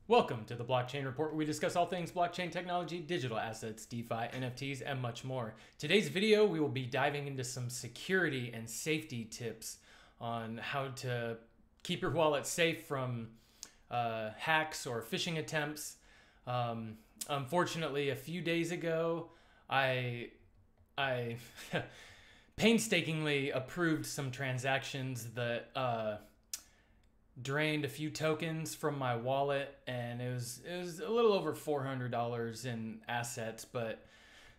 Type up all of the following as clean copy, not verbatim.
Welcome to the Blockchain Report, where we discuss all things blockchain technology, digital assets, DeFi, NFTs, and much more. Today's video, we will be diving into some security and safety tips on how to keep your wallet safe from hacks or phishing attempts. Unfortunately, a few days ago, I painstakingly approved some transactions that drained a few tokens from my wallet, and it was a little over $400 in assets. But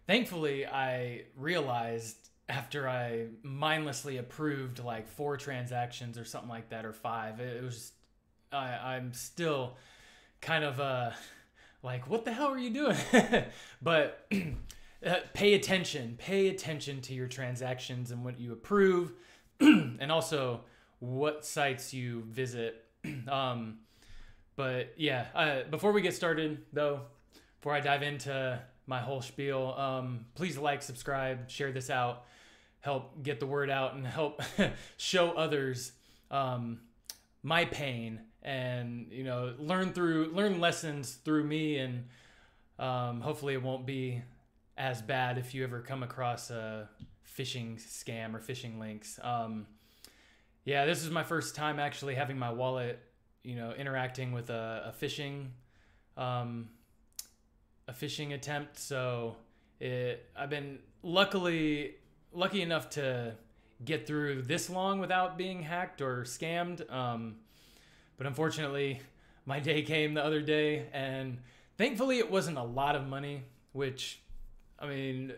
thankfully, I realized after I mindlessly approved like 4 transactions or something like that, or 5, it was I'm still kind of like, what the hell are you doing? But pay attention to your transactions and what you approve, and also what sites you visit. But yeah, before we get started though, before I dive into my whole spiel, please like, subscribe, share this out, help get the word out, and help show others my pain, and learn lessons through me, and hopefully it won't be as bad if you ever come across a phishing scam or phishing links. Yeah, this is my first time actually having my wallet, interacting with a phishing attempt. So I've been lucky enough to get through this long without being hacked or scammed. But unfortunately, my day came the other day, and thankfully it wasn't a lot of money, which, I mean,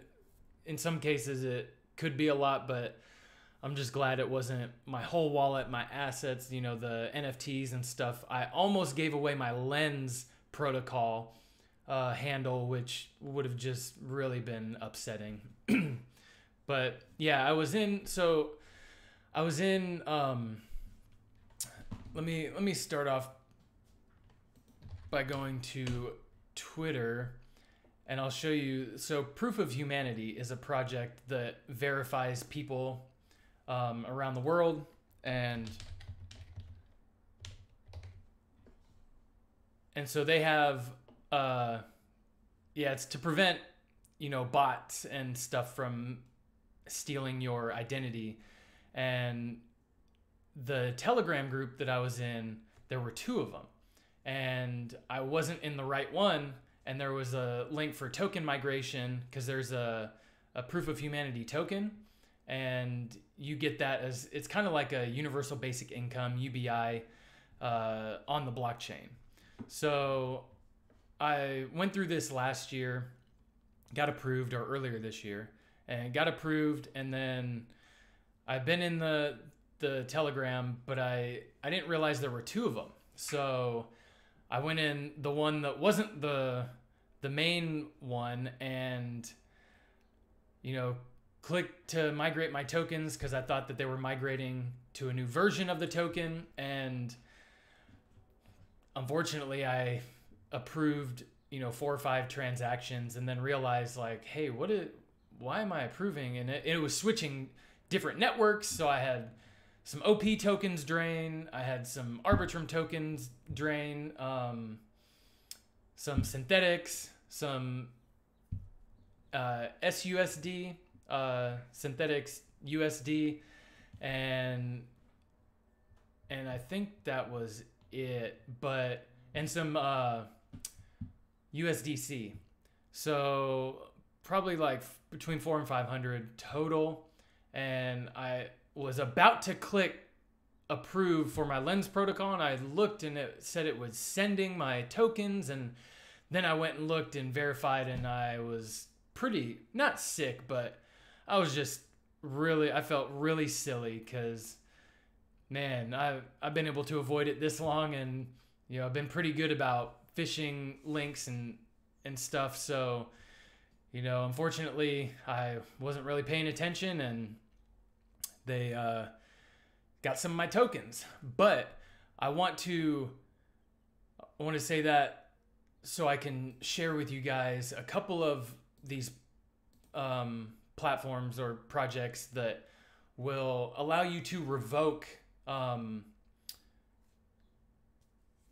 in some cases it could be a lot, but I'm just glad it wasn't my whole wallet, my assets, the NFTs and stuff. I almost gave away my Lens protocol handle, which would have just really been upsetting. But yeah, let me start off by going to Twitter, and I'll show you. So Proof of Humanity is a project that verifies people around the world, and so they have it's to prevent bots and stuff from stealing your identity. And the Telegram group that I was in, there were 2 of them, and I wasn't in the right one, and there was a link for token migration, because there's a Proof of Humanity token, and you get that as, it's kind of like a universal basic income, UBI, on the blockchain. So I went through this last year, got approved, or earlier this year, and got approved. And then I've been in the Telegram, but I didn't realize there were 2 of them. So I went in the one that wasn't the main one, and clicked to migrate my tokens, because I thought that they were migrating to a new version of the token. And unfortunately, I approved 4 or 5 transactions, and then realized, like, hey, why am I approving? And it was switching different networks. So I had some OP tokens drain, I had some Arbitrum tokens drain, some synthetics, some SUSD, synthetics USD, and I think that was it, and some USDC. So probably like between 400 and 500 total. And I was about to click approve for my Lens protocol, and I looked, and it said it was sending my tokens, and then I went and looked and verified, and I was pretty, not sick, but I was just I felt really silly, because, man, I've been able to avoid it this long, and I've been pretty good about phishing links and stuff. So unfortunately, I wasn't really paying attention, and they got some of my tokens. But I want to say that so I can share with you guys a couple of these platforms or projects that will allow you to revoke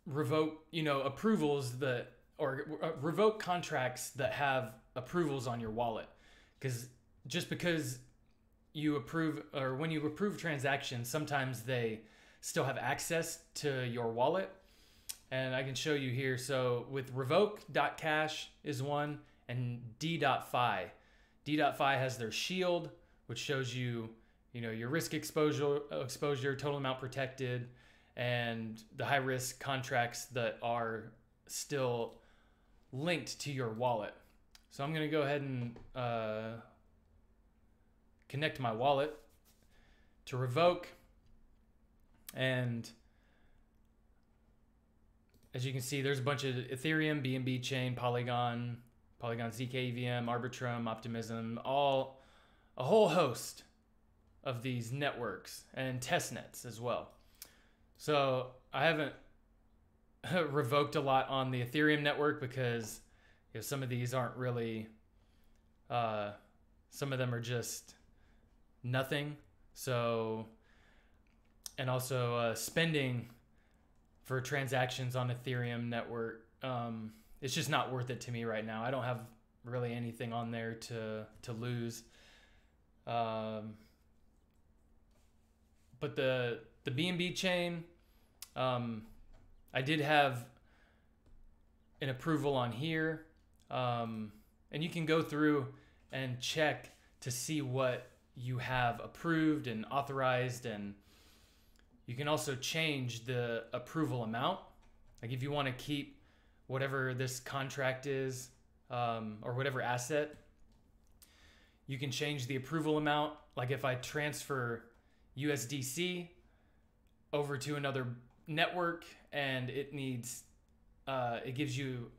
revoke, approvals that, or revoke contracts that have approvals on your wallet. Because just because you approve, or when you approve transactions, sometimes they still have access to your wallet. And I can show you here. So with revoke.cash is one, and d.fi. D.fi has their shield, which shows you, your risk exposure, total amount protected, and the high risk contracts that are still linked to your wallet. So I'm going to go ahead and connect my wallet to revoke. And as you can see, there's a bunch of Ethereum, BNB chain, Polygon ZK EVM, Arbitrum, Optimism, a whole host of these networks and testnets as well. So I haven't revoked a lot on the Ethereum network because some of these aren't really, some of them are just nothing. So, and also spending for transactions on Ethereum network, it's just not worth it to me right now. I don't have really anything on there to lose. But the BNB chain, I did have an approval on here, and you can go through and check to see what you have approved and authorized, and you can also change the approval amount. Like if you want to keep whatever this contract is, or whatever asset, you can change the approval amount. Like if I transfer USDC over to another network and it needs, it gives you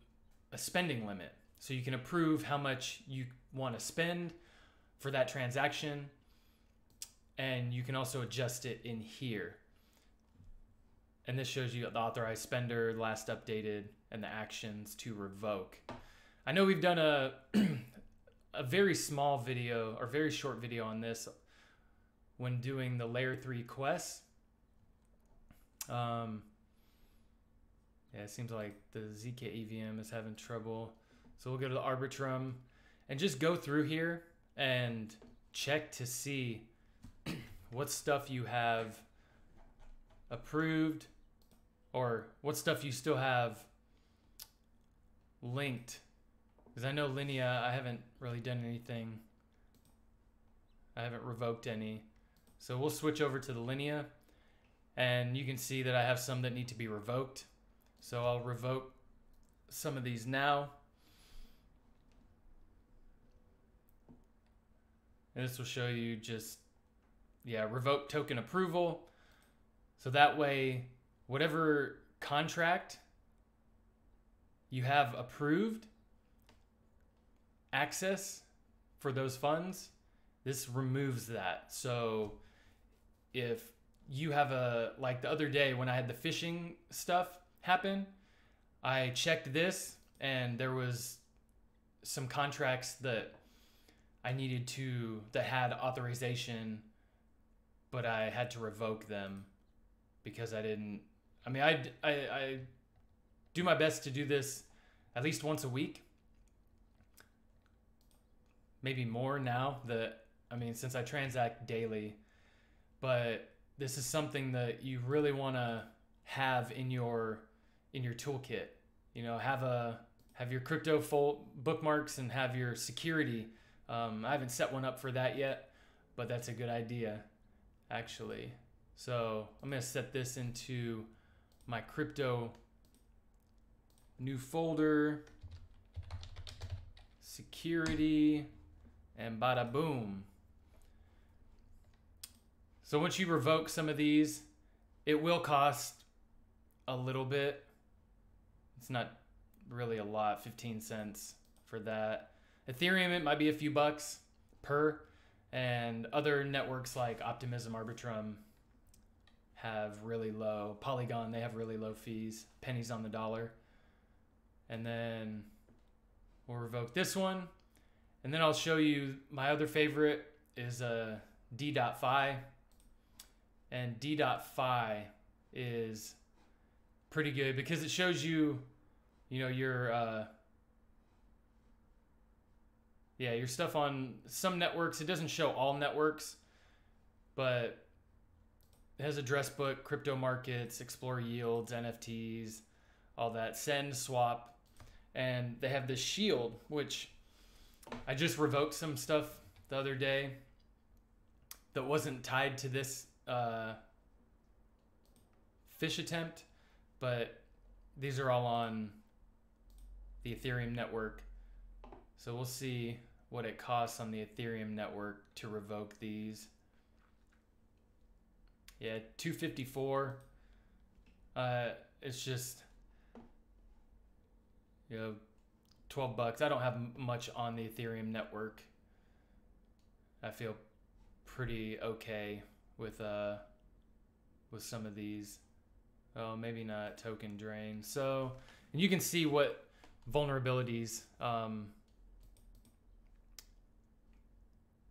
a spending limit. So you can approve how much you want to spend for that transaction. And you can also adjust it in here. And this shows you the authorized spender, last updated, and the actions to revoke. I know we've done a very small video, or very short video on this when doing the layer 3 quests. Yeah, it seems like the ZK EVM is having trouble. So we'll go to the Arbitrum and just go through here and check to see what stuff you have approved or what stuff you still have linked. Because I know Linea, I haven't really done anything. I haven't revoked any. So we'll switch over to the Linea, and you can see that I have some that need to be revoked. So I'll revoke some of these now. And this will show you just, revoke token approval. So that way, whatever contract you have approved access for those funds, this removes that. So if you have like the other day when I had the phishing stuff happen, I checked this and there was some contracts that I needed that had authorization, but I had to revoke them because I do my best to do this at least once a week, maybe more now since I transact daily. But this is something that you really want to have in your toolkit. Have your crypto bookmarks and have your security. I haven't set one up for that yet, but that's a good idea, actually. So I'm going to set this into my crypto new folder, security, and bada boom. So once you revoke some of these, it will cost a little bit. It's not really a lot, 15 cents for that. Ethereum, it might be a few bucks per, and other networks like Optimism, Arbitrum have really low. Polygon, they have really low fees, pennies on the dollar. And then we'll revoke this one. And then I'll show you my other favorite is D.fi. And D.fi is pretty good because it shows you, your your stuff on some networks. It doesn't show all networks, but it has address book, crypto markets, explore yields, NFTs, all that, send, swap, and they have this shield, which I just revoked some stuff the other day that wasn't tied to this phish attempt, but these are all on the Ethereum network. So we'll see what it costs on the Ethereum network to revoke these. Yeah, 254. It's just, 12 bucks. I don't have much on the Ethereum network. I feel pretty okay with some of these. Oh, maybe not token drain. So, and you can see what vulnerabilities.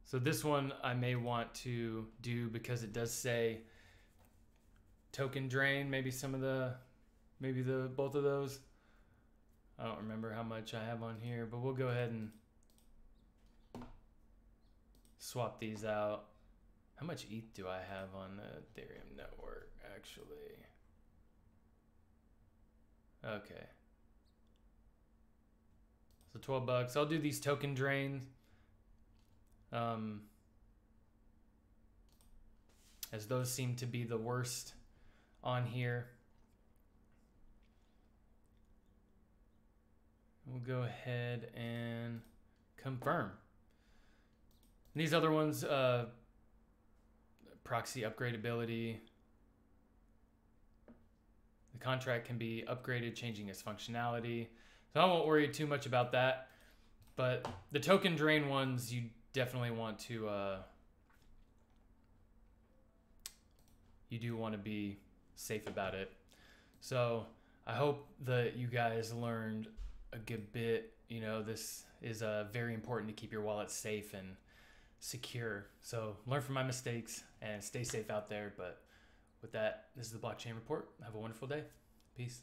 So this one I may want to do because it does say token drain. Maybe both of those. I don't remember how much I have on here, but we'll go ahead and swap these out. How much ETH do I have on the Ethereum network, actually? Okay. So 12 bucks. I'll do these token drains. As those seem to be the worst on here. We'll go ahead and confirm. These other ones, proxy upgradability. The contract can be upgraded, changing its functionality. So I won't worry too much about that. But the token drain ones, you definitely want to, you do want to be safe about it. So I hope that you guys learned a good bit. This is very important to keep your wallet safe and secure. So learn from my mistakes and stay safe out there. But with that, this is the Blockchain Report. Have a wonderful day. Peace.